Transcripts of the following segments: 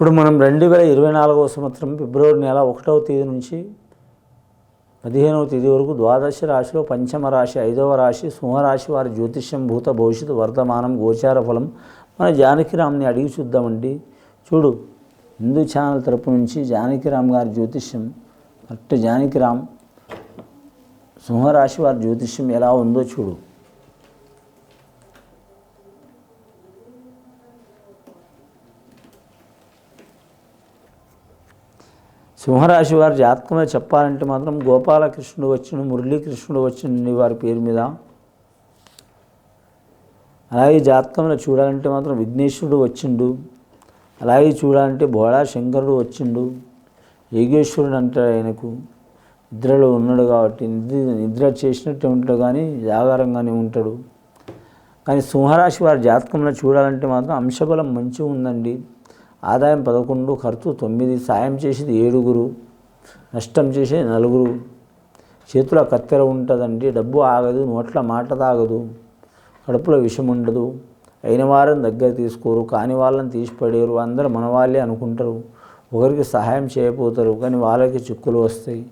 ఇప్పుడు మనం 2024వ సంవత్సరం ఫిబ్రవరి నెల 1వ తేదీ నుంచి 15వ తేదీ వరకు ద్వాదశ రాశిలో పంచమ రాశి 5వ రాశి సింహరాశి వారి జ్యోతిష్యం భూత భవిష్యత్తు వర్తమానం గోచార ఫలం మన జానకిరామ్ని అడిగి చూద్దామండి. చూడు, హిందూ ఛానల్ తరపు నుంచి జానకిరామ్ గారి జ్యోతిష్యం కరెక్ట్. జానకిరామ్ సింహరాశి వారి జ్యోతిష్యం ఎలా ఉందో చూడు. సింహరాశి వారి జాతకమే చెప్పాలంటే మాత్రం గోపాలకృష్ణుడు వచ్చిండు, మురళీకృష్ణుడు వచ్చిండు వారి పేరు మీద. అలాగే జాతకంలో చూడాలంటే మాత్రం విఘ్నేశ్వరుడు వచ్చిండు. అలాగే చూడాలంటే బోళా శంకరుడు వచ్చిండు. యోగేశ్వరుడు అంటాడు, ఆయనకు నిద్రలో ఉన్నాడు కాబట్టి నిద్ర చేసినట్టే ఉంటాడు కానీ జాగారంగానే ఉంటాడు. కానీ సింహరాశి వారి జాతకంలో చూడాలంటే మాత్రం అంశబలం మంచిగా ఉందండి. ఆదాయం 11, ఖర్చు 9, సాయం చేసేది 7, నష్టం చేసేది 4. చేతిలో కత్తెర ఉంటుందండి. డబ్బు ఆగదు, నోట్ల మాట తాగదు, కడుపులో విషం ఉండదు. అయిన వారిని దగ్గర తీసుకోరు, కాని వాళ్ళని తీసిపడేరు. అందరూ మన వాళ్ళే అనుకుంటారు. ఒకరికి సహాయం చేయకపోతారు కానీ వాళ్ళకి చిక్కులు వస్తాయి.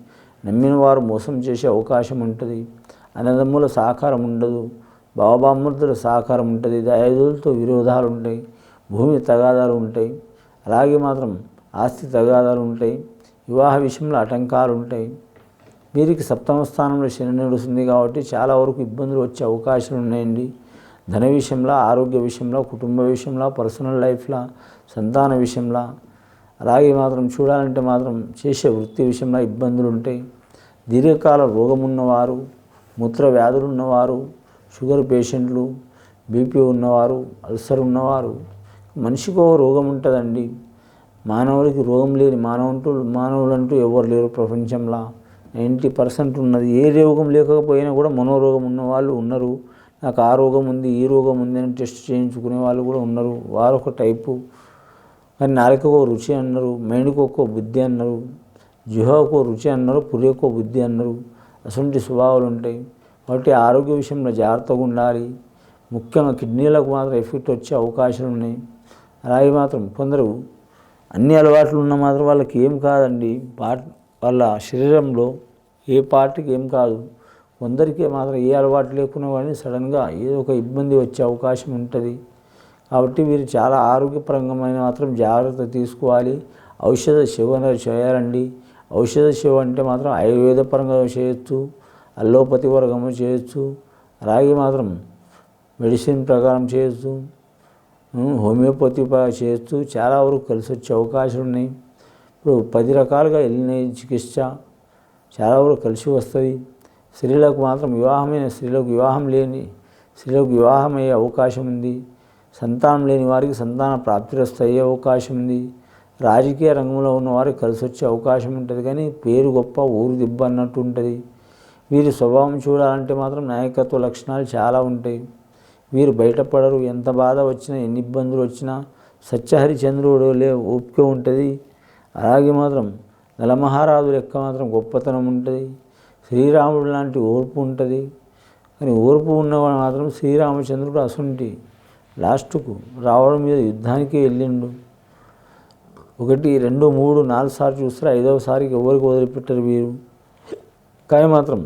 నమ్మిన వారు మోసం చేసే అవకాశం ఉంటుంది. అన్నదమ్ముల సహకారం ఉండదు, బావబామృతుల సహకారం ఉంటుంది. దయాదులతో విరోధాలు ఉంటాయి, భూమి తగాదాలు ఉంటాయి. అలాగే మాత్రం ఆస్తి తగాదాలు ఉంటాయి. వివాహ విషయంలో ఆటంకాలు ఉంటాయి. వీరికి 7వ స్థానంలో శని నడుస్తుంది కాబట్టి చాలా వరకు ఇబ్బందులు వచ్చే అవకాశాలు ఉన్నాయండి. ధన విషయంలో, ఆరోగ్య విషయంలో, కుటుంబ విషయంలో, పర్సనల్ లైఫ్లో, సంతాన విషయంలో. అలాగే మాత్రం చూడాలంటే మాత్రం చేసే వృత్తి విషయంలో ఇబ్బందులు ఉంటాయి. దీర్ఘకాల రోగం ఉన్నవారు, మూత్ర వ్యాధులు ఉన్నవారు, షుగర్ పేషెంట్లు, బీపీ ఉన్నవారు, అల్సర్ ఉన్నవారు, మనిషికో రోగం ఉంటుందండి. మానవుడికి రోగం లేని మానవులంటూ ఎవరు లేరు ప్రపంచంలో. 90% ఉన్నది. ఏ రోగం లేకపోయినా కూడా మనోరోగం ఉన్న వాళ్ళు ఉన్నారు. నాకు ఆ రోగం ఉంది, ఈ రోగం ఉంది అని టెస్ట్ చేయించుకునే వాళ్ళు కూడా ఉన్నారు. వారు ఒక టైపు. కానీ నాలుకకు రుచి అన్నారు, మైండ్కి ఒక బుద్ధి అన్నారు, జిహ్వకు రుచి అన్నారు, పుర్రెకు బుద్ధి అన్నారు. అటువంటి స్వభావాలు ఉంటాయి. కాబట్టి ఆరోగ్య విషయంలో జాగ్రత్తగా ఉండాలి. ముఖ్యంగా కిడ్నీలకు మాత్రం ఎఫెక్ట్ వచ్చే అవకాశాలు ఉన్నాయి. అలాగే మాత్రం కొందరు అన్ని అలవాట్లు ఉన్న మాత్రం వాళ్ళకి ఏం కాదండి. వాళ్ళ శరీరంలో ఏ పార్టీకి ఏం కాదు. కొందరికి మాత్రం ఏ అలవాటు లేకున్నా కానీ సడన్గా ఏదో ఒక ఇబ్బంది వచ్చే అవకాశం ఉంటుంది. కాబట్టి వీరు చాలా ఆరోగ్యపరంగా మాత్రం జాగ్రత్త తీసుకోవాలి. ఔషధ సేవన చేయాలండి. ఔషధ సేవ అంటే మాత్రం ఆయుర్వేద పరంగా చేయొచ్చు, అల్లోపతి వర్గము చేయొచ్చు, అలాగే మాత్రం మెడిసిన్ ప్రకారం చేయొచ్చు, హోమియోపతి చేయొచ్చు. చాలా వరకు కలిసి వచ్చే అవకాశాలు ఉన్నాయి. ఇప్పుడు 10 రకాలుగా వెళ్ళిన చికిత్స చాలా వరకు కలిసి వస్తుంది. స్త్రీలకు మాత్రం వివాహమైన స్త్రీలకు వివాహం అయ్యే అవకాశం ఉంది. సంతానం లేని వారికి సంతాన ప్రాప్తిరస్తు అయ్యే అవకాశం ఉంది. రాజకీయ రంగంలో ఉన్న వారికి కలిసి వచ్చే అవకాశం ఉంటుంది. కానీ పేరు గొప్ప ఊరు దిబ్బ అన్నట్టు ఉంటుంది. వీరి స్వభావం చూడాలంటే మాత్రం నాయకత్వ లక్షణాలు చాలా ఉంటాయి. వీరు బయటపడరు. ఎంత బాధ వచ్చినా, ఎన్ని ఇబ్బందులు వచ్చినా సత్యహరిచంద్రుడు ఓపిక ఉంటుంది. అలాగే మాత్రం నలమహారాజు లెక్క మాత్రం గొప్పతనం ఉంటుంది. శ్రీరాముడు లాంటి ఓర్పు ఉంటుంది. కానీ ఓర్పు ఉన్నవాడు మాత్రం శ్రీరామచంద్రుడు అసుంటి లాస్ట్కు రావడం మీద యుద్ధానికి వెళ్ళిండు. 1, 2, 3, 4 సార్లు చూస్తారు. 5వ సారికి ఎవరికి వదిలిపెట్టరు వీరు. కానీ మాత్రం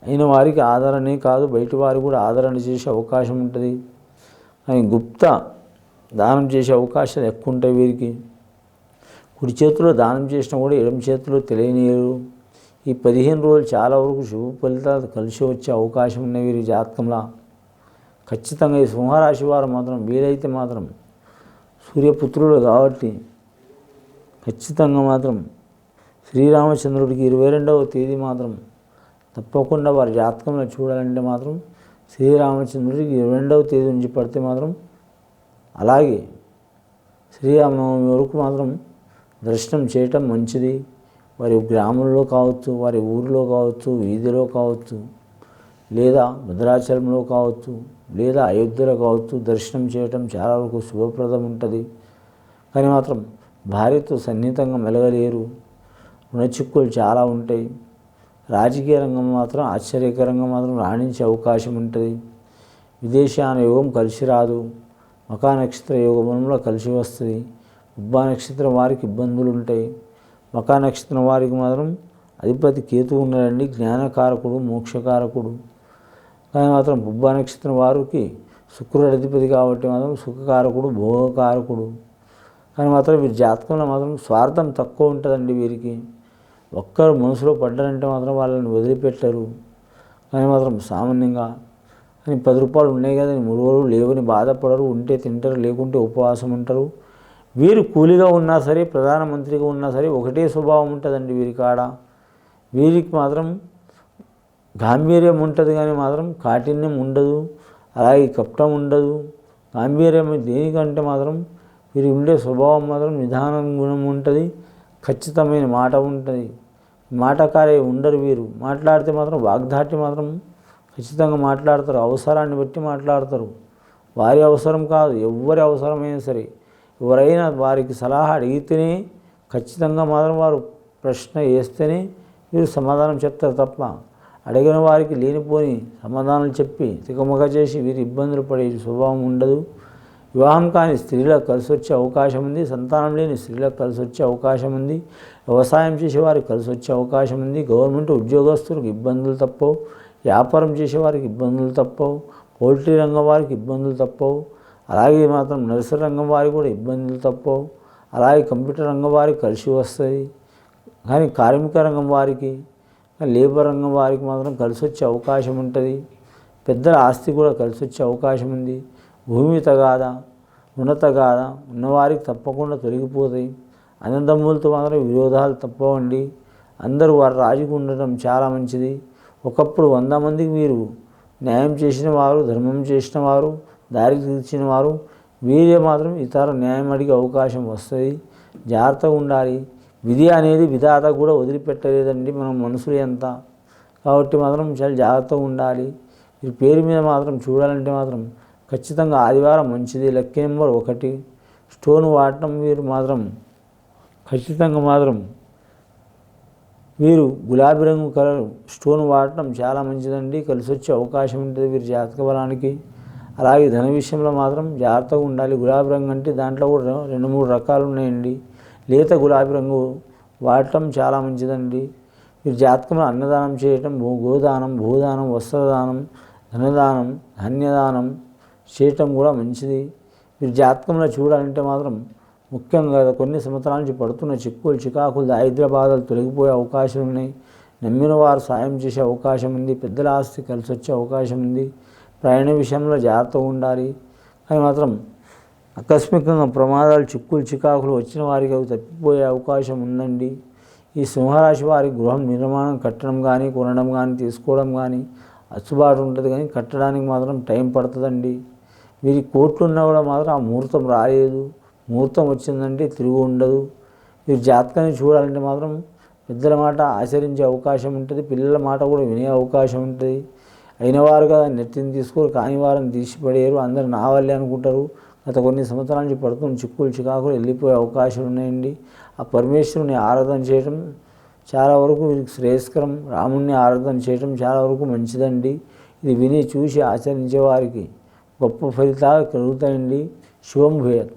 అయిన వారికి ఆదరణే కాదు, బయట వారు కూడా ఆదరణ చేసే అవకాశం ఉంటుంది. కానీ గుప్త దానం చేసే అవకాశాలు ఎక్కువ ఉంటాయి వీరికి. కుడి చేతిలో దానం చేసినా కూడా ఎడమ చేతిలో తెలియనియరు. ఈ 15 రోజులు చాలా వరకు శుభ ఫలితాలు కలిసి వచ్చే అవకాశం ఉన్నాయి వీరి జాతకంలో. ఖచ్చితంగా ఈ సింహరాశి వారు మాత్రం వీలైతే మాత్రం సూర్యపుత్రుడు కాబట్టి ఖచ్చితంగా మాత్రం శ్రీరామచంద్రుడికి 22వ తేదీ మాత్రం తప్పకుండా వారి జాతకంలో చూడాలంటే మాత్రం శ్రీరామచంద్రుడికి 22వ తేదీ నుంచి పడితే మాత్రం, అలాగే శ్రీరామనవమి వరకు మాత్రం దర్శనం చేయటం మంచిది. వారి గ్రామంలో కావచ్చు, వారి ఊరిలో కావచ్చు, వీధిలో కావచ్చు, లేదా భద్రాచలంలో కావచ్చు, లేదా అయోధ్యలో కావచ్చు దర్శనం చేయటం చాలా వరకు శుభప్రదం ఉంటుంది. కానీ మాత్రం భార్యతో సన్నిహితంగా మెలగలేరు. రుణచిక్కులు చాలా ఉంటాయి. రాజకీయ రంగం మాత్రం ఆశ్చర్యకరంగా మాత్రం రాణించే అవకాశం ఉంటుంది. విదేశాన యోగం కలిసి రాదు. మకా నక్షత్ర యోగంలో కలిసి వస్తుంది. పుబ్బా నక్షత్రం వారికి ఇబ్బందులు ఉంటాయి. మకా నక్షత్రం వారికి మాత్రం అధిపతి కేతు ఉన్నాడండి, జ్ఞానకారకుడు, మోక్షకారకుడు. కానీ మాత్రం పుబ్బా నక్షత్రం వారికి శుక్రుడు అధిపతి కాబట్టి మాత్రం సుఖకారకుడు, భోగకారకుడు. కానీ మాత్రం వీరి జాతకంలో మాత్రం స్వార్థం తక్కువ ఉంటుందండి. వీరికి ఒక్కరు మనసులో పడ్డారంటే మాత్రం వాళ్ళని వదిలిపెట్టరు. కానీ మాత్రం సామాన్యంగా అని 10 రూపాయలు ఉన్నాయి కదా అని మురువరు లేవని బాధపడరు. ఉంటే తింటారు, లేకుంటే ఉపవాసం ఉంటారు. వీరు కూలిగా ఉన్నా సరే, ప్రధానమంత్రిగా ఉన్నా సరే ఒకటే స్వభావం ఉంటుందండి వీరి కాడ. వీరికి మాత్రం గాంభీర్యం ఉంటుంది కానీ మాత్రం కాఠిన్యం ఉండదు, అలాగే కపటం ఉండదు. గాంభీర్యం దేనికంటే మాత్రం వీరి ఉండే స్వభావం మాత్రం నిదానం గుణం ఉంటుంది, ఖచ్చితమైన మాట ఉంటుంది. మాటకారే ఉండరు వీరు. మాట్లాడితే మాత్రం వాగ్దాటి మాత్రం ఖచ్చితంగా మాట్లాడతారు, అవసరాన్ని బట్టి మాట్లాడతారు. వారి అవసరం కాదు, ఎవరి అవసరమైనా సరే, ఎవరైనా వారికి సలహా అడిగితేనే ఖచ్చితంగా మాత్రం వారు ప్రశ్న వేస్తేనే వీరు సమాధానం చెప్తారు తప్ప అడిగిన వారికి లేనిపోని సమాధానాలు చెప్పి తికమక చేసి వీరు ఇబ్బందులు పడే స్వభావం ఉండదు. వివాహం కాని స్త్రీలకు కలిసి వచ్చే అవకాశం ఉంది, సంతానం లేని స్త్రీలకు కలిసి వచ్చే అవకాశం ఉంది, వ్యవసాయం చేసేవారికి కలిసి వచ్చే అవకాశం ఉంది, గవర్నమెంట్ ఉద్యోగస్తులకు ఇబ్బందులు తప్పవు, వ్యాపారం చేసేవారికి ఇబ్బందులు తప్పవు, పౌల్ట్రీ రంగం వారికి ఇబ్బందులు తప్పవు, అలాగే మాత్రం నర్సరీ రంగం వారికి కూడా ఇబ్బందులు తప్పవు, అలాగే కంప్యూటర్ రంగం వారికి కలిసి వస్తుంది. కానీ కార్మిక రంగం వారికి, లేబర్ రంగం వారికి మాత్రం కలిసి వచ్చే అవకాశం ఉంటుంది. పెద్దల ఆస్తి కూడా కలిసి వచ్చే అవకాశం ఉంది. భూమి తగాదా, రుణ తగాదా ఉన్నవారికి తప్పకుండా తొలగిపోతాయి. అన్నదమ్ములతో మాత్రం విరోధాలు తప్పవండి. అందరూ వారు రాజుకు ఉండటం చాలా మంచిది. ఒకప్పుడు 100 మందికి మీరు న్యాయం చేసిన వారు, ధర్మం చేసిన వారు, దారి తీర్చిన వారు, వీరే మాత్రం ఇతర న్యాయం అడిగే అవకాశం వస్తుంది. జాగ్రత్తగా ఉండాలి. విధి అనేది విధాత కూడా వదిలిపెట్టలేదండి మనం మనుషులు ఎంత. కాబట్టి మాత్రం చాలా జాగ్రత్తగా ఉండాలి. ఈ పేరు మీద మాత్రం చూడాలంటే మాత్రం ఖచ్చితంగా ఆదివారం మంచిది. Lucky number 1. స్టోన్ వాడటం వీరు మాత్రం ఖచ్చితంగా మాత్రం వీరు గులాబీ రంగు కలర్ స్టోన్ వాడటం చాలా మంచిదండి. కలిసి వచ్చే అవకాశం ఉంటుంది వీరి జాతక బలానికి. అలాగే ధన విషయంలో మాత్రం జాగ్రత్తగా ఉండాలి. గులాబీ రంగు అంటే దాంట్లో కూడా 2-3 రకాలు ఉన్నాయండి. లేత గులాబీ రంగు వాడటం చాలా మంచిదండి. వీరి జాతకంలో అన్నదానం చేయటం, గోదానం, భూదానం, వస్త్రదానం, ధనదానం, ధాన్యదానం చేయటం కూడా మంచిది. వీరి జాతకంలో చూడాలంటే మాత్రం ముఖ్యంగా కొన్ని సంవత్సరాల నుంచి పడుతున్న చిక్కులు, చికాకులు, దారిద్ర్య బాధలు తొలగిపోయే అవకాశం ఉన్నాయి. నమ్మిన వారు సాయం చేసే అవకాశం ఉంది. పెద్దల ఆస్తి కలిసి వచ్చే అవకాశం ఉంది. ప్రయాణ విషయంలో జాగ్రత్తగా ఉండాలి. కానీ మాత్రం ఆకస్మికంగా ప్రమాదాలు, చిక్కులు, చికాకులు వచ్చిన వారికి అవి తప్పిపోయే అవకాశం ఉందండి. ఈ సింహరాశి వారి గృహం నిర్మాణం, కట్టడం కానీ, కొనడం కానీ, తీసుకోవడం కానీ అచ్చుబాటు ఉంటుంది. కానీ కట్టడానికి మాత్రం టైం పడుతుందండి. వీరి కోట్లు ఉన్నా కూడా మాత్రం ఆ ముహూర్తం రాలేదు. ముహూర్తం వచ్చిందంటే తిరిగి ఉండదు. వీరి జాతకాన్ని చూడాలంటే మాత్రం పెద్దల మాట ఆచరించే అవకాశం ఉంటుంది. పిల్లల మాట కూడా వినే అవకాశం ఉంటుంది. అయినవారు కదా నెత్తిని తీసుకోరు, కాని వారిని తీసిపడేయరు. అందరు నా వల్లే అనుకుంటారు. గత కొన్ని సంవత్సరాల నుంచి పడుతున్న చిక్కులు, చికాకులు వెళ్ళిపోయే అవకాశాలు ఉన్నాయండి. ఆ పరమేశ్వరుని ఆరాధన చేయడం చాలా వరకు వీరికి శ్రేయస్కరం. రాముణ్ణి ఆరాధన చేయడం చాలా వరకు మంచిదండి. ఇది విని చూసి ఆచరించే వారికి గొప్ప ఫలితాలు కలుగుతాయండి. శుభం భూయాత్.